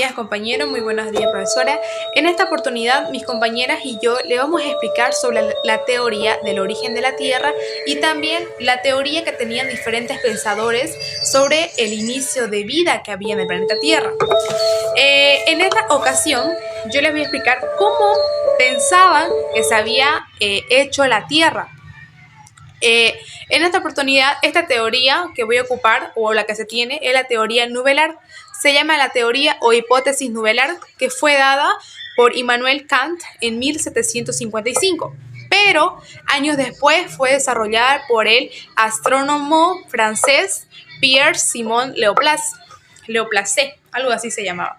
días, compañeros, muy buenos días, profesora. En esta oportunidad, mis compañeras y yo le vamos a explicar sobre la teoría del origen de la Tierra y también la teoría que tenían diferentes pensadores sobre el inicio de vida que había en el planeta Tierra. En esta ocasión, yo les voy a explicar cómo pensaban que se había hecho la Tierra. En esta oportunidad, esta teoría que voy a ocupar, o la que se tiene, es la teoría nubelar. Se llama la teoría o hipótesis nubelar, que fue dada por Immanuel Kant en 1755. Pero años después fue desarrollada por el astrónomo francés Pierre-Simon Laplace, algo así se llamaba.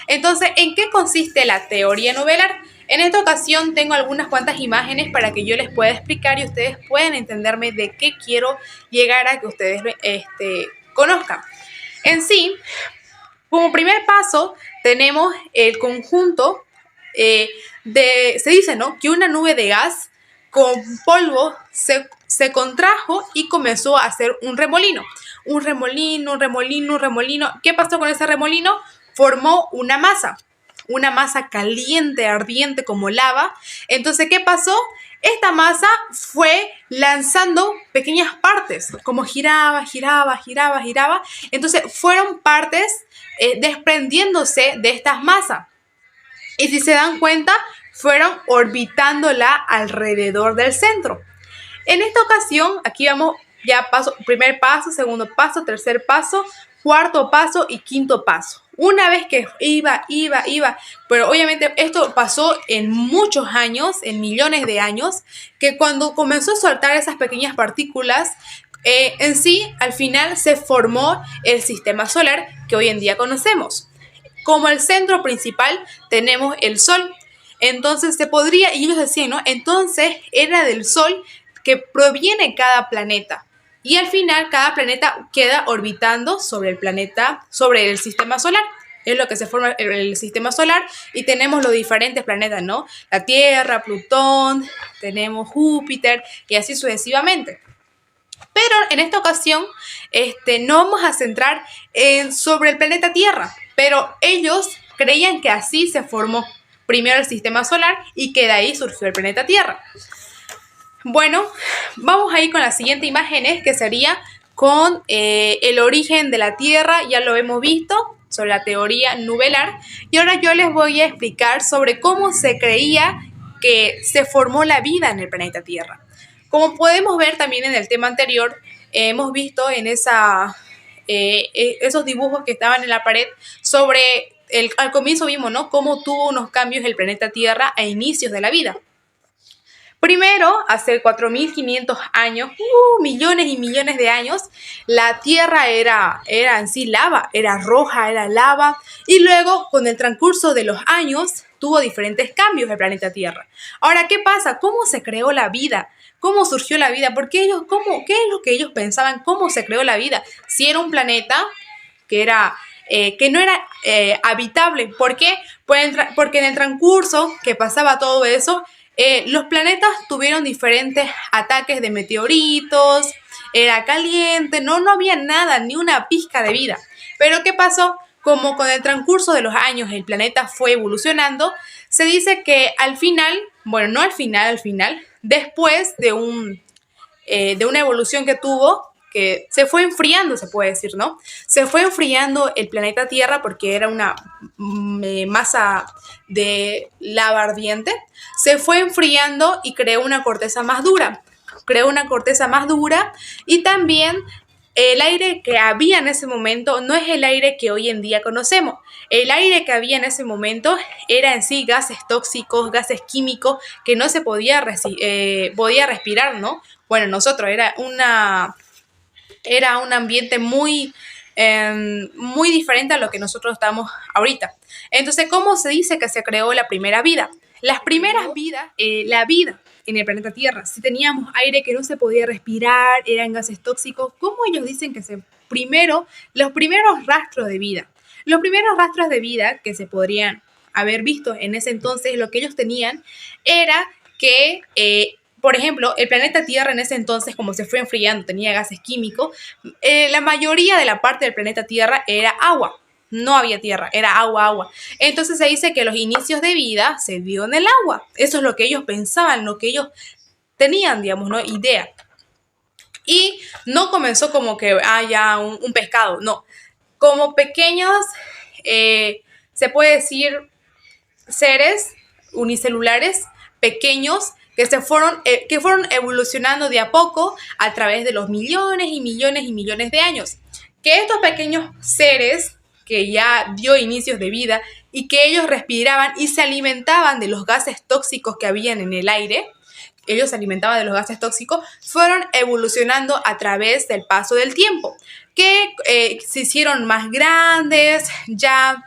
Entonces, ¿en qué consiste la teoría nubelar? En esta ocasión tengo algunas cuantas imágenes para que yo les pueda explicar y ustedes puedan entenderme de qué quiero llegar a que ustedes conozcan. En sí, como primer paso, tenemos el conjunto se dice, ¿no?, que una nube de gas con polvo se contrajo y comenzó a hacer un remolino. Un remolino. ¿Qué pasó con ese remolino? Formó una masa caliente, ardiente como lava. Entonces, ¿qué pasó? Esta masa fue lanzando pequeñas partes, como giraba. Entonces, fueron partes desprendiéndose de estas masas. Y si se dan cuenta, fueron orbitándola alrededor del centro. En esta ocasión, aquí vamos ya primer paso, segundo paso, tercer paso, cuarto paso y quinto paso. Una vez que iba, pero obviamente esto pasó en muchos años, en millones de años, que cuando comenzó a soltar esas pequeñas partículas, en sí, al final se formó el sistema solar que hoy en día conocemos. Como el centro principal tenemos el Sol. Entonces se podría, y ellos decían, ¿no?, entonces era del Sol que proviene cada planeta. Y al final cada planeta queda orbitando sobre el planeta, sobre el sistema solar. Es lo que se forma el sistema solar y tenemos los diferentes planetas, ¿no? La Tierra, Plutón, tenemos Júpiter y así sucesivamente. Pero en esta ocasión no vamos a centrar sobre el planeta Tierra, pero ellos creían que así se formó primero el sistema solar y que de ahí surgió el planeta Tierra. Bueno, vamos a ir con las siguientes imágenes, que sería con el origen de la Tierra. Ya lo hemos visto sobre la teoría nubelar. Y ahora yo les voy a explicar sobre cómo se creía que se formó la vida en el planeta Tierra. Como podemos ver también en el tema anterior, hemos visto en esos dibujos que estaban en la pared sobre, al comienzo vimos, ¿no?, cómo tuvo unos cambios el planeta Tierra a inicios de la vida. Primero, hace 4.500 años, millones y millones de años, la Tierra era en sí lava, era roja, era lava. Y luego, con el transcurso de los años, tuvo diferentes cambios el planeta Tierra. Ahora, ¿qué pasa? ¿Cómo se creó la vida? ¿Cómo surgió la vida? ¿Qué es lo que ellos pensaban? ¿Cómo se creó la vida? Si era un planeta que no era habitable. ¿Por qué? Porque en el transcurso que pasaba todo eso, los planetas tuvieron diferentes ataques de meteoritos, era caliente, no había nada, ni una pizca de vida. Pero ¿qué pasó? Como con el transcurso de los años el planeta fue evolucionando, se dice que al final, bueno, no al final, después de una evolución que tuvo, que se fue enfriando, se puede decir, ¿no? Se fue enfriando el planeta Tierra porque era una masa de lava ardiente. Se fue enfriando y creó una corteza más dura. Y también el aire que había en ese momento no es el aire que hoy en día conocemos. El aire que había en ese momento era en sí gases tóxicos, gases químicos que no se podía respirar, ¿no? Bueno, nosotros era un ambiente muy diferente a lo que nosotros estamos ahorita. Entonces, ¿cómo se dice que se creó la primera vida? Las primeras vidas, la vida en el planeta Tierra, si teníamos aire que no se podía respirar, eran gases tóxicos, ¿cómo ellos dicen que los primeros rastros de vida? Los primeros rastros de vida que se podrían haber visto en ese entonces, lo que ellos tenían era que por ejemplo, el planeta Tierra en ese entonces, como se fue enfriando, tenía gases químicos, la mayoría de la parte del planeta Tierra era agua. no había tierra, era agua, agua. Entonces se dice que los inicios de vida se dio en el agua. Eso es lo que ellos pensaban, lo que ellos tenían, digamos, ¿no? Idea. Y no comenzó como que haya un pescado, no. Como pequeños, se puede decir, seres unicelulares pequeños que fueron evolucionando de a poco a través de los millones y millones y millones de años. Que estos pequeños seres que ya dio inicios de vida y que ellos respiraban y se alimentaban de los gases tóxicos que habían en el aire, ellos se alimentaban de los gases tóxicos, fueron evolucionando a través del paso del tiempo, que se hicieron más grandes, ya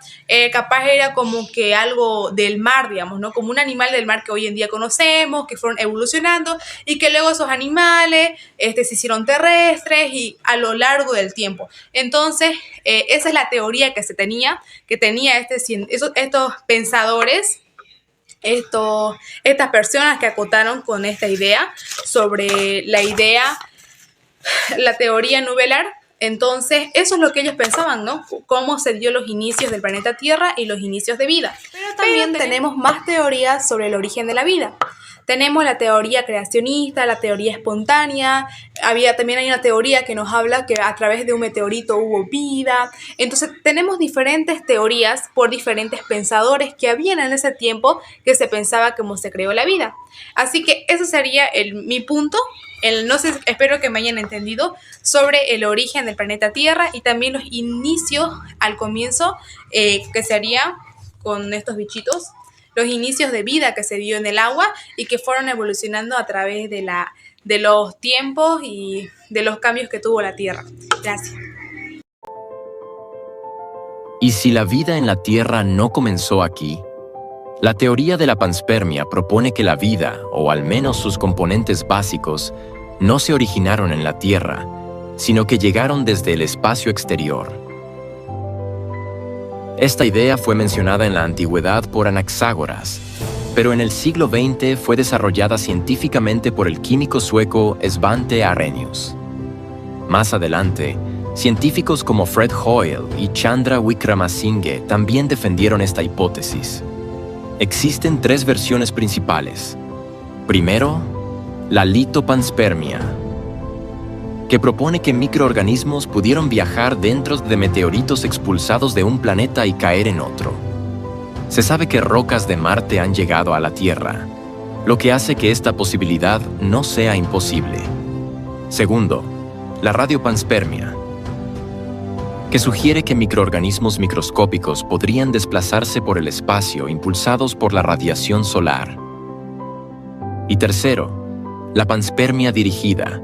capaz era como que algo del mar, digamos, ¿no? Como un animal del mar que hoy en día conocemos, que fueron evolucionando y que luego esos animales se hicieron terrestres y a lo largo del tiempo. Entonces, esa es la teoría que tenía estos pensadores, estas personas que acotaron con esta idea sobre la teoría nubelar. Entonces, eso es lo que ellos pensaban, ¿no? Cómo se dio los inicios del planeta Tierra y los inicios de vida. Pero también tenemos más teorías sobre el origen de la vida. Tenemos la teoría creacionista, la teoría espontánea. También hay una teoría que nos habla que a través de un meteorito hubo vida. Entonces, tenemos diferentes teorías por diferentes pensadores que habían en ese tiempo que se pensaba cómo se creó la vida. Así que ese sería mi punto. No sé, espero que me hayan entendido sobre el origen del planeta Tierra y también los inicios al comienzo, que sería con estos bichitos, los inicios de vida que se dio en el agua y que fueron evolucionando a través de los tiempos y de los cambios que tuvo la Tierra. Gracias. ¿Y si la vida en la Tierra no comenzó aquí? La teoría de la panspermia propone que la vida, o al menos sus componentes básicos, no se originaron en la Tierra, sino que llegaron desde el espacio exterior. Esta idea fue mencionada en la antigüedad por Anaxágoras, pero en el siglo XX fue desarrollada científicamente por el químico sueco Svante Arrhenius. Más adelante, científicos como Fred Hoyle y Chandra Wickramasinghe también defendieron esta hipótesis. Existen tres versiones principales. Primero, la litopanspermia, que propone que microorganismos pudieron viajar dentro de meteoritos expulsados de un planeta y caer en otro. Se sabe que rocas de Marte han llegado a la Tierra, lo que hace que esta posibilidad no sea imposible. Segundo, la radiopanspermia, que sugiere que microorganismos microscópicos podrían desplazarse por el espacio impulsados por la radiación solar. Y tercero, la panspermia dirigida,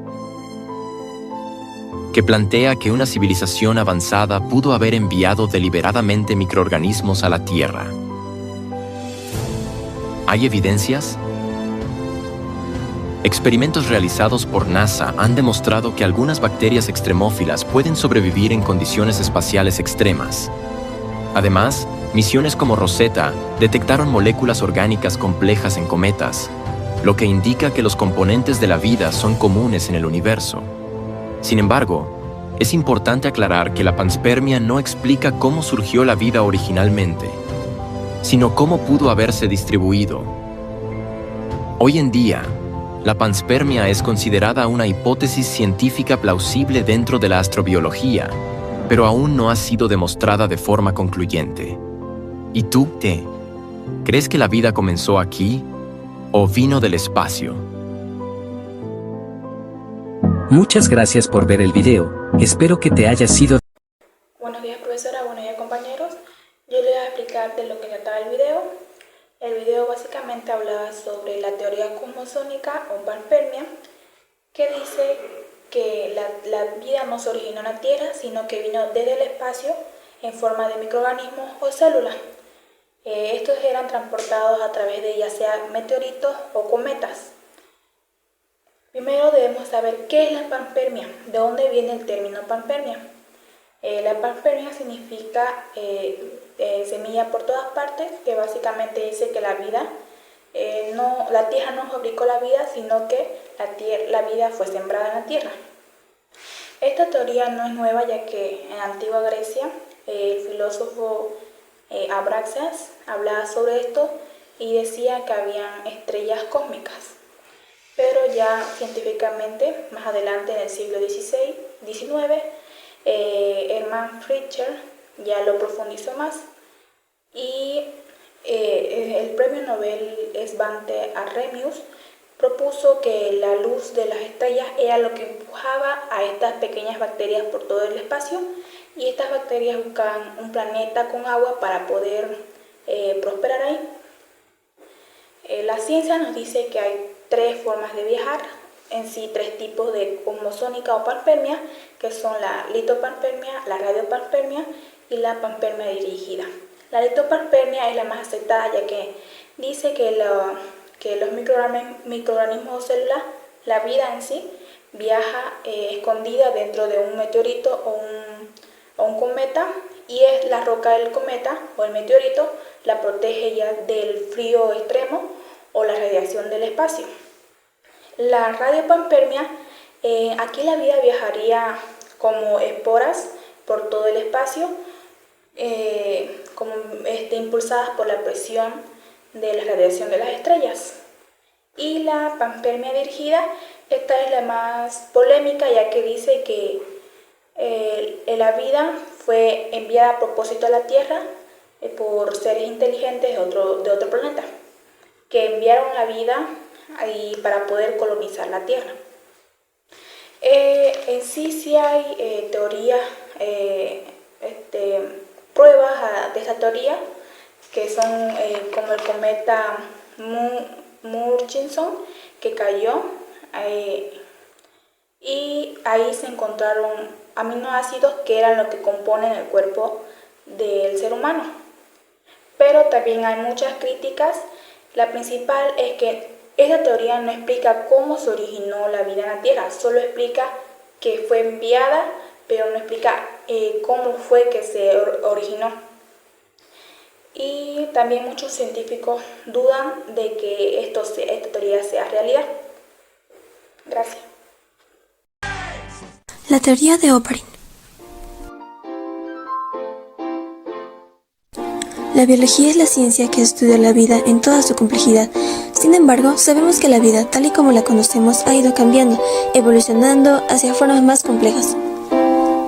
que plantea que una civilización avanzada pudo haber enviado deliberadamente microorganismos a la Tierra. ¿Hay evidencias? Experimentos realizados por NASA han demostrado que algunas bacterias extremófilas pueden sobrevivir en condiciones espaciales extremas. Además, misiones como Rosetta detectaron moléculas orgánicas complejas en cometas, lo que indica que los componentes de la vida son comunes en el universo. Sin embargo, es importante aclarar que la panspermia no explica cómo surgió la vida originalmente, sino cómo pudo haberse distribuido. Hoy en día, la panspermia es considerada una hipótesis científica plausible dentro de la astrobiología, pero aún no ha sido demostrada de forma concluyente. ¿Y tú, crees que la vida comenzó aquí o vino del espacio? Muchas gracias por ver el video. Espero que te haya sido... Buenos días, profesora. Buenos días, compañeros. Yo les voy a explicar de lo que trataba el video. El video básicamente hablaba sobre la teoría cosmosónica o panspermia, que dice que la vida no se originó en la Tierra, sino que vino desde el espacio en forma de microorganismos o células. Estos eran transportados a través de ya sea meteoritos o cometas. Primero debemos saber qué es la panspermia, de dónde viene el término panspermia. La panspermia significa semilla por todas partes, que básicamente dice que la Tierra no fabricó la vida, sino que la vida fue sembrada en la Tierra. Esta teoría no es nueva, ya que en la antigua Grecia el filósofo Abraxas hablaba sobre esto y decía que habían estrellas cósmicas. Pero ya científicamente, más adelante en el siglo XIX, Hermann Fischer ya lo profundizó más y el premio Nobel Svante Arrhenius propuso que la luz de las estrellas era lo que empujaba a estas pequeñas bacterias por todo el espacio, y estas bacterias buscaban un planeta con agua para poder prosperar ahí. La ciencia nos dice que hay 3 formas de viajar, en sí 3 tipos de cosmosónica o panspermia, que son la litopanspermia, la radiopanspermia y la panspermia dirigida. La litopanspermia es la más aceptada, ya que dice que los microorganismos o células, la vida en sí, viaja escondida dentro de un meteorito o un cometa, y es la roca del cometa o el meteorito la protege ya del frío extremo o la radiación del espacio. La radiopanspermia, aquí la vida viajaría como esporas por todo el espacio, impulsadas por la presión de la radiación de las estrellas. Y la panspermia dirigida, esta es la más polémica, ya que dice que la vida fue enviada a propósito a la Tierra por seres inteligentes de otro planeta, que enviaron la vida ahí para poder colonizar la Tierra. En sí hay teorías, pruebas de esta teoría, que son como el cometa Murchison, que cayó y ahí se encontraron aminoácidos que eran lo que componen el cuerpo del ser humano. Pero también hay muchas críticas. La principal es que esta teoría no explica cómo se originó la vida en la Tierra, solo explica que fue enviada, pero no explica cómo fue que se originó. Y también muchos científicos dudan de que esta teoría sea realidad. Gracias. La teoría de Oparin. La biología es la ciencia que estudia la vida en toda su complejidad. Sin embargo, sabemos que la vida, tal y como la conocemos, ha ido cambiando, evolucionando hacia formas más complejas.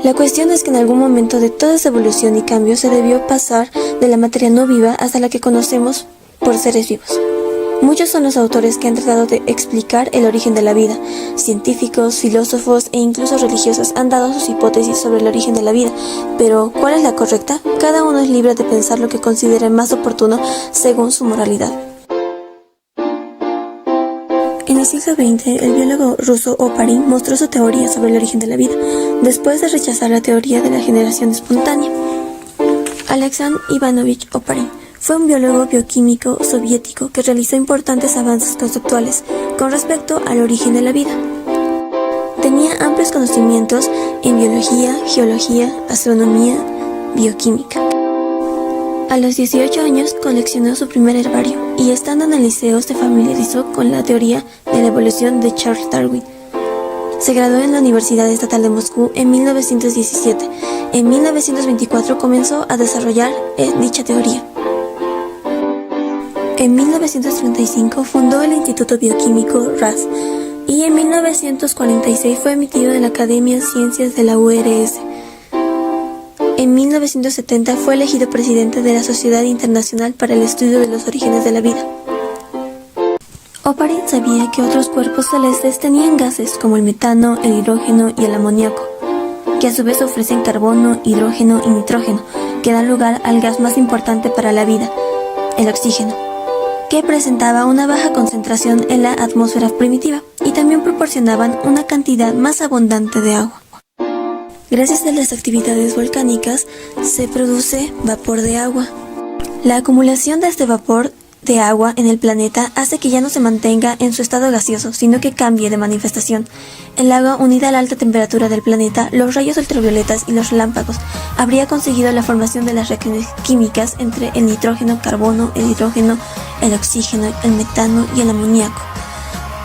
La cuestión es que en algún momento de toda esa evolución y cambio se debió pasar de la materia no viva hasta la que conocemos por seres vivos. Muchos son los autores que han tratado de explicar el origen de la vida. Científicos, filósofos e incluso religiosos han dado sus hipótesis sobre el origen de la vida, pero ¿cuál es la correcta? Cada uno es libre de pensar lo que considere más oportuno según su moralidad. En el siglo XX, el biólogo ruso Oparin mostró su teoría sobre el origen de la vida, después de rechazar la teoría de la generación espontánea. Alexander Ivanovich Oparin fue un biólogo bioquímico soviético que realizó importantes avances conceptuales con respecto al origen de la vida. Tenía amplios conocimientos en biología, geología, astronomía, bioquímica. A los 18 años coleccionó su primer herbario y estando en el liceo se familiarizó con la teoría de la evolución de Charles Darwin. Se graduó en la Universidad Estatal de Moscú en 1917. En 1924 comenzó a desarrollar dicha teoría. En 1935 fundó el Instituto Bioquímico RAS y en 1946 fue admitido en la Academia de Ciencias de la URSS. En 1970 fue elegido presidente de la Sociedad Internacional para el Estudio de los Orígenes de la Vida. Oparin sabía que otros cuerpos celestes tenían gases como el metano, el hidrógeno y el amoníaco, que a su vez ofrecen carbono, hidrógeno y nitrógeno, que dan lugar al gas más importante para la vida, el oxígeno, que presentaba una baja concentración en la atmósfera primitiva y también proporcionaban una cantidad más abundante de agua. Gracias a las actividades volcánicas se produce vapor de agua. La acumulación de este vapor de agua en el planeta hace que ya no se mantenga en su estado gaseoso, sino que cambie de manifestación. El agua, unida a la alta temperatura del planeta, los rayos ultravioletas y los relámpagos, habría conseguido la formación de las reacciones químicas entre el nitrógeno, carbono, el hidrógeno, el oxígeno, el metano y el amoníaco.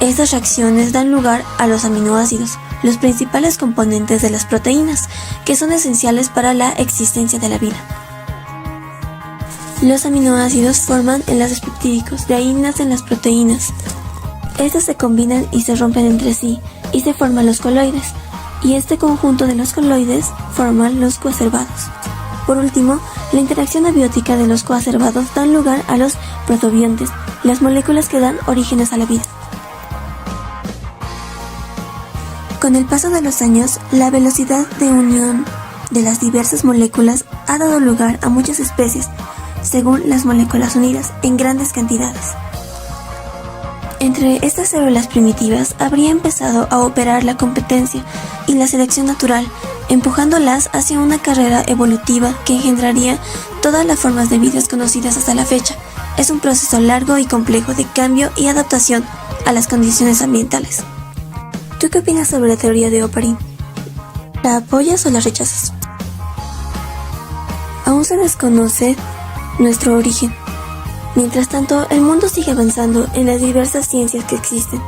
Estas reacciones dan lugar a los aminoácidos, los principales componentes de las proteínas, que son esenciales para la existencia de la vida. Los aminoácidos forman enlaces peptídicos, de ahí nacen las proteínas. Estas se combinan y se rompen entre sí, y se forman los coloides, y este conjunto de los coloides forman los coacervados. Por último, la interacción abiótica de los coacervados dan lugar a los protobiontes, las moléculas que dan orígenes a la vida. Con el paso de los años, la velocidad de unión de las diversas moléculas ha dado lugar a muchas especies, según las moléculas unidas, en grandes cantidades. Entre estas células primitivas habría empezado a operar la competencia y la selección natural, empujándolas hacia una carrera evolutiva que engendraría todas las formas de vida conocidas hasta la fecha. Es un proceso largo y complejo de cambio y adaptación a las condiciones ambientales. ¿Tú qué opinas sobre la teoría de Oparin? ¿La apoyas o la rechazas? Aún se desconoce nuestro origen. Mientras tanto, el mundo sigue avanzando en las diversas ciencias que existen.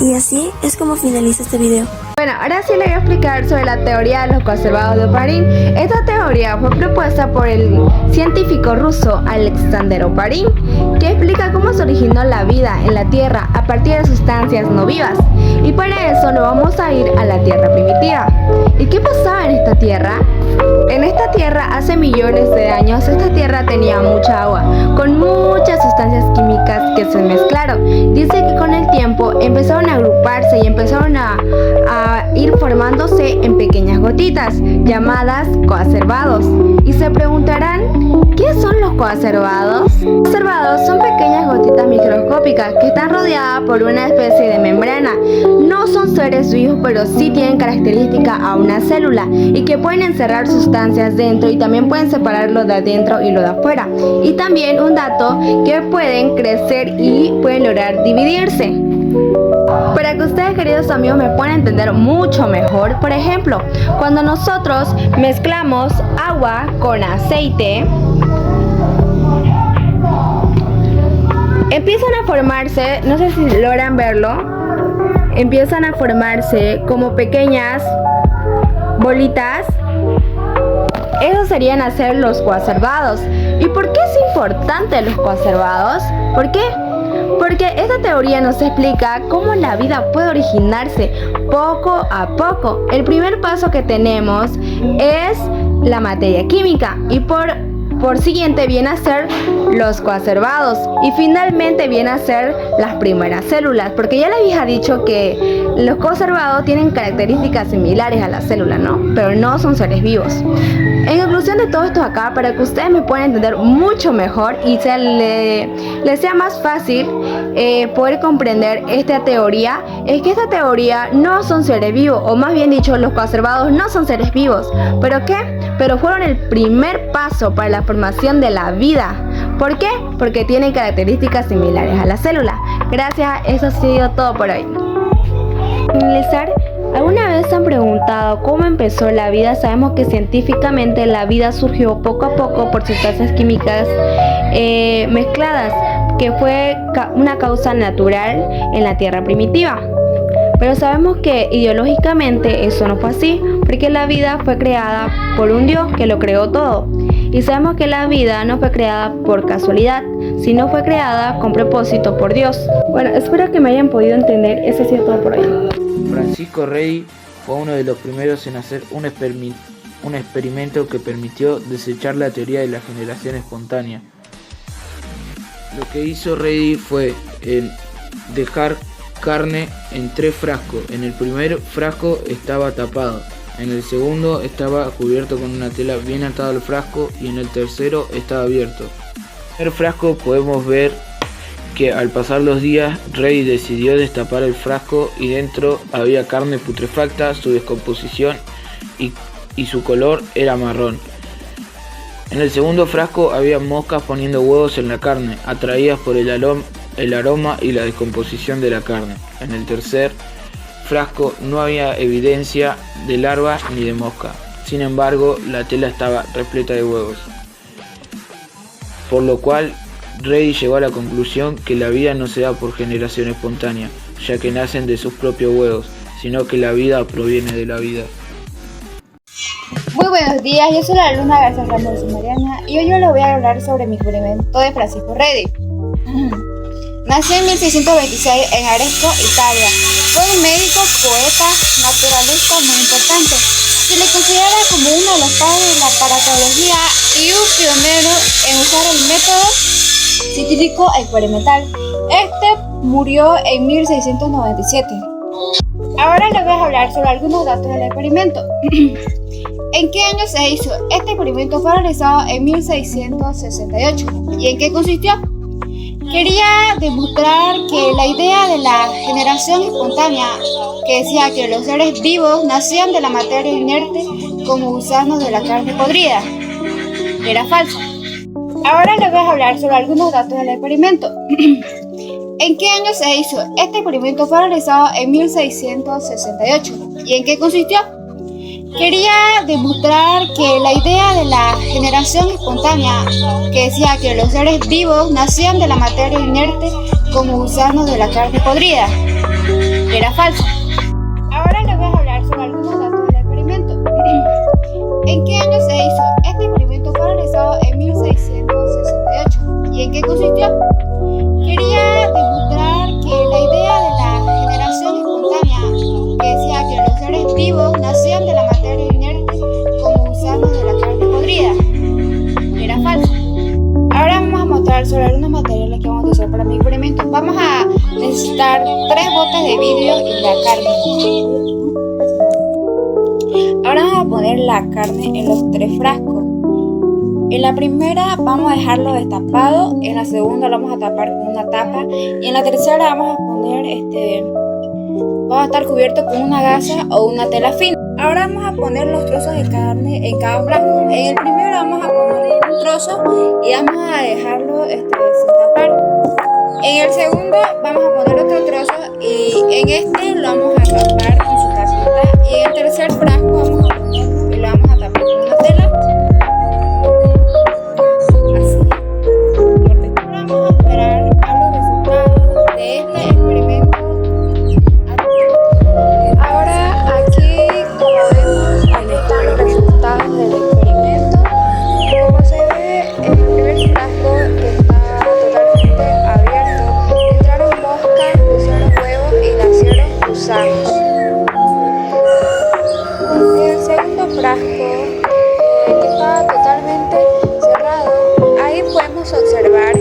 Y así es como finaliza este video. Bueno, ahora sí les voy a explicar sobre la teoría de los coacervados de Oparin. Esta teoría fue propuesta por el científico ruso Alexander Oparin, que explica cómo se originó la vida en la Tierra a partir de sustancias no vivas. Y para eso nos vamos a ir a la Tierra primitiva. ¿Y qué pasaba en esta Tierra? En esta Tierra, hace millones de años, esta Tierra tenía mucha agua, con muchas sustancias químicas que se mezclaron. Dice que con el tiempo empezaron a agruparse y empezaron a ir formándose en pequeñas gotitas, llamadas coacervados. Y se preguntarán, ¿qué son los coacervados? Los coacervados son pequeñas gotitas microscópicas que están rodeadas por una especie de membrana. No son seres vivos, pero sí tienen característica a una célula y que pueden encerrar sustancias dentro y también pueden separar lo de adentro y lo de afuera. Y también un dato, que pueden crecer y pueden lograr dividirse. Para que ustedes, queridos amigos, me puedan entender mucho mejor, por ejemplo, cuando nosotros mezclamos agua con aceite, empiezan a formarse, no sé si logran verlo, empiezan a formarse como pequeñas bolitas. Esos serían hacer los coacervados. ¿Y por qué es importante los coacervados? ¿Por qué? Porque esta teoría nos explica cómo la vida puede originarse poco a poco. El primer paso que tenemos es la materia química y por siguiente viene a ser los coacervados y finalmente viene a ser las primeras células, porque ya les había dicho que los coacervados tienen características similares a las células, ¿no? Pero no son seres vivos. En conclusión de todo esto acá, para que ustedes me puedan entender mucho mejor y les sea más fácil poder comprender esta teoría, es que esta teoría no son seres vivos, o más bien dicho, los coacervados no son seres vivos. ¿Pero qué? Pero fueron el primer paso para la formación de la vida. ¿Por qué? Porque tienen características similares a la célula. Gracias, eso ha sido todo por hoy. Para finalizar, ¿alguna vez se han preguntado cómo empezó la vida? Sabemos que científicamente la vida surgió poco a poco por sustancias químicas mezcladas, que fue una causa natural en la Tierra primitiva. Pero sabemos que ideológicamente eso no fue así, porque la vida fue creada por un Dios que lo creó todo. Y sabemos que la vida no fue creada por casualidad, sino fue creada con propósito por Dios. Bueno, espero que me hayan podido entender. Eso ha sido todo por hoy. Francisco Redi fue uno de los primeros en hacer un experimento que permitió desechar la teoría de la generación espontánea. Lo que hizo Redi fue dejar carne en 3 frascos. En el primer frasco estaba tapado, en el segundo estaba cubierto con una tela bien atada al frasco y en el tercero estaba abierto. En el frasco podemos ver que al pasar los días, Redi decidió destapar el frasco y dentro había carne putrefacta, su descomposición y su color era marrón. En el segundo frasco había moscas poniendo huevos en la carne, atraídas por el aroma y la descomposición de la carne. En el tercer frasco no había evidencia de larvas ni de mosca. Sin embargo, la tela estaba repleta de huevos. Por lo cual Redi llegó a la conclusión que la vida no se da por generación espontánea, ya que nacen de sus propios huevos, sino que la vida proviene de la vida. Muy buenos días, yo soy la alumna García Ramos Mariana y hoy yo les voy a hablar sobre mi experimento de Francisco Redi. Nació en 1626 en Arezzo, Italia. Fue un médico, poeta, naturalista muy importante. Se le considera como uno de los padres de la paratología y un pionero en usar el método científico experimental. Este murió en 1697. Ahora les voy a hablar sobre algunos datos del experimento. ¿En qué año se hizo? Este experimento fue realizado en 1668. ¿Y en qué consistió? Quería demostrar que la idea de la generación espontánea, que decía que los seres vivos nacían de la materia inerte como gusanos de la carne podrida, era falsa. Ahora les voy a hablar sobre algunos datos del experimento. ¿En qué año se hizo? Este experimento fue realizado en 1668. ¿Y en qué consistió? Quería demostrar que la idea de la generación espontánea, que decía que los seres vivos nacían de la materia inerte como gusanos de la carne podrida, era falsa. Ahora les voy a hablar sobre algunos datos del experimento. ¿En qué año se hizo? Este experimento fue realizado en 1668. ¿Y en qué consistió? Quería demostrar que la idea de la generación espontánea, que decía que los seres vivos nacían de la materia inerte como gusanos de la carne podrida, era falsa. Ahora vamos a mostrar sobre algunos materiales que vamos a usar para mi experimento. Vamos a necesitar 3 botes de vidrio y la carne. Ahora vamos a poner la carne en los 3 frascos. En la primera vamos a dejarlo destapado, en la segunda lo vamos a tapar con una tapa y en la tercera vamos a poner va a estar cubierto con una gasa o una tela fina. Ahora vamos a poner los trozos de carne en cada frasco. En el primero vamos a poner un trozo y vamos a dejarlo sin tapar. En el segundo vamos a poner otro trozo y en este lo vamos a tapar con su tapita. Y en el tercer frasco vamos a ponerlo y lo vamos a tapar con una tela. Así. Ahora vamos a esperar a los resultados de este experimento. Ahora aquí, como vemos, aquí están los resultados del experimento. Como se ve, el primer frasco está totalmente abierto. Entraron moscas, pusieron huevos y nacieron gusanos. En el segundo frasco, que estaba totalmente cerrado, ahí podemos observar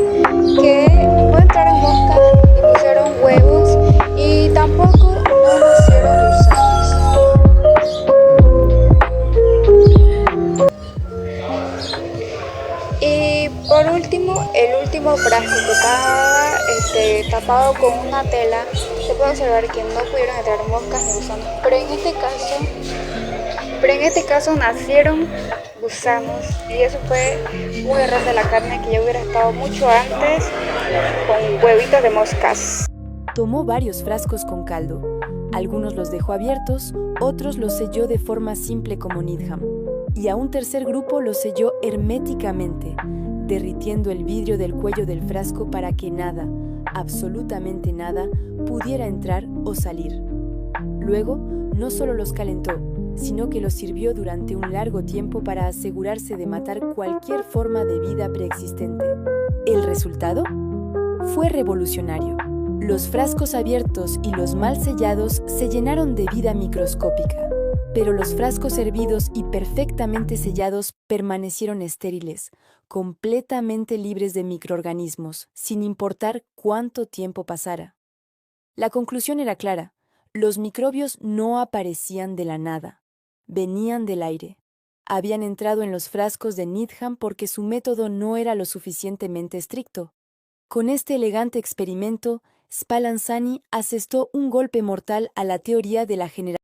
que no entraron moscas y pusieron huevos y tampoco no nacieron gusanos. Y por último, el último frasco que estaba tapado con una tela, se puede observar que no pudieron entrar moscas ni gusanos, pero en este caso nacieron gusanos y eso fue un error de la carne, que ya hubiera estado mucho antes con huevitos de moscas. Tomó varios frascos con caldo. Algunos los dejó abiertos, otros los selló de forma simple como Needham. Y a un tercer grupo los selló herméticamente, derritiendo el vidrio del cuello del frasco para que nada, absolutamente nada, pudiera entrar o salir. Luego, no solo los calentó, sino que los sirvió durante un largo tiempo para asegurarse de matar cualquier forma de vida preexistente. ¿El resultado? Fue revolucionario. Los frascos abiertos y los mal sellados se llenaron de vida microscópica, pero los frascos hervidos y perfectamente sellados permanecieron estériles, completamente libres de microorganismos, sin importar cuánto tiempo pasara. La conclusión era clara: los microbios no aparecían de la nada, venían del aire. Habían entrado en los frascos de Needham porque su método no era lo suficientemente estricto. Con este elegante experimento, Spallanzani asestó un golpe mortal a la teoría de la generación.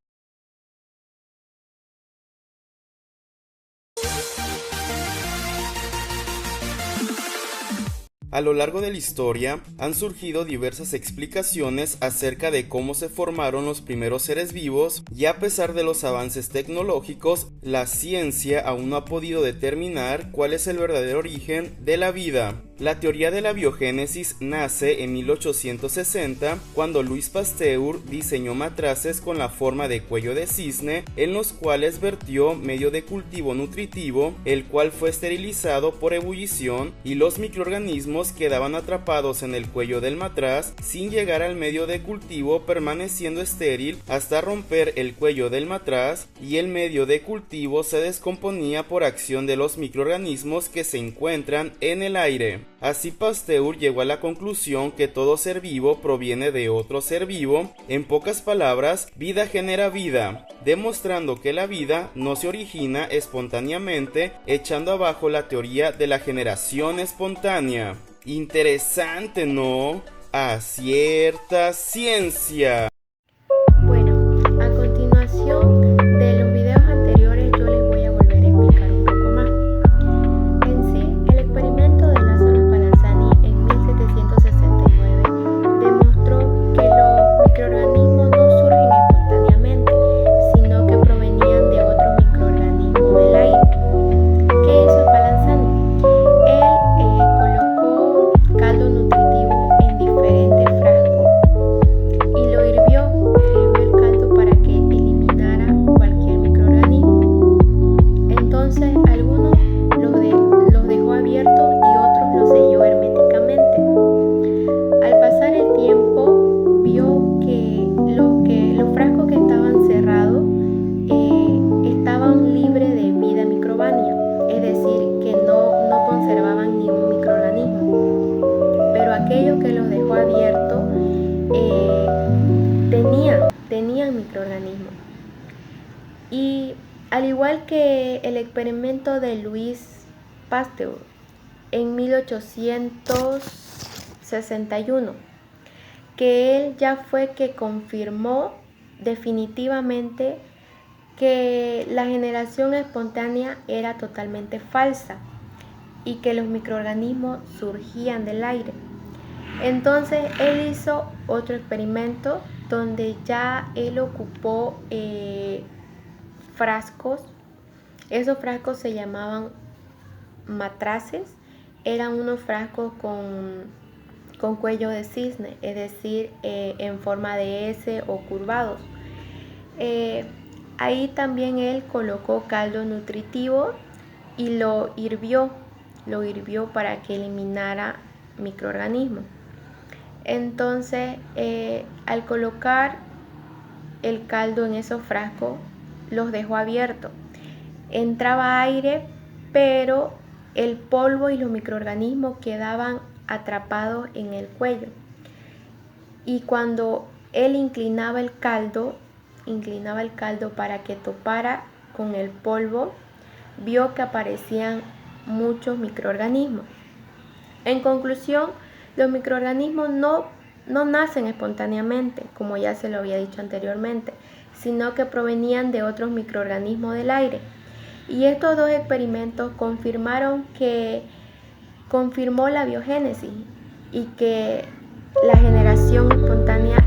A lo largo de la historia han surgido diversas explicaciones acerca de cómo se formaron los primeros seres vivos y a pesar de los avances tecnológicos, la ciencia aún no ha podido determinar cuál es el verdadero origen de la vida. La teoría de la biogénesis nace en 1860 cuando Louis Pasteur diseñó matraces con la forma de cuello de cisne en los cuales vertió medio de cultivo nutritivo, el cual fue esterilizado por ebullición y los microorganismos quedaban atrapados en el cuello del matraz sin llegar al medio de cultivo, permaneciendo estéril hasta romper el cuello del matraz, y el medio de cultivo se descomponía por acción de los microorganismos que se encuentran en el aire. Así Pasteur llegó a la conclusión que todo ser vivo proviene de otro ser vivo. En pocas palabras, vida genera vida, demostrando que la vida no se origina espontáneamente, echando abajo la teoría de la generación espontánea. Interesante, ¿no? Acierta ciencia. Bueno, a continuación de los videos anteriores yo les voy a volver a explicar un poco más. En sí, el experimento de Lázaro Spallanzani en 1769 demostró que los microorganismos no surgen espontáneamente, sino que provenían de otros microorganismos del aire. ¿Qué hizo Spallanzani? Él colocó caldo nutritivo en diferentes frascos y lo hirvió el caldo para que eliminara cualquier microorganismo. Entonces algunos los dejó abiertos y otros los selló herméticamente. Al pasar el tiempo vio que los frascos que estaban cerrados estaban libres de vida microbiana, es decir, que no conservaban ningún microorganismo. Pero aquellos que los dejó abiertos tenían microorganismos. Y al igual que el experimento de Louis Pasteur en 1861, que él ya fue que confirmó definitivamente que la generación espontánea era totalmente falsa y que los microorganismos surgían del aire. Entonces él hizo otro experimento donde ya él ocupó frascos. Esos frascos se llamaban matraces. Eran unos frascos con cuello de cisne, es decir, en forma de S o curvados. Ahí también él colocó caldo nutritivo y lo hirvió para que eliminara microorganismos. Entonces, al colocar el caldo en esos frascos, los dejó abiertos. Entraba aire, pero el polvo y los microorganismos quedaban atrapados en el cuello. Y cuando él inclinaba el caldo para que topara con el polvo, vio que aparecían muchos microorganismos. En conclusión, los microorganismos no nacen espontáneamente, como ya se lo había dicho anteriormente, sino que provenían de otros microorganismos del aire. Y estos dos experimentos confirmó la biogénesis y que la generación espontánea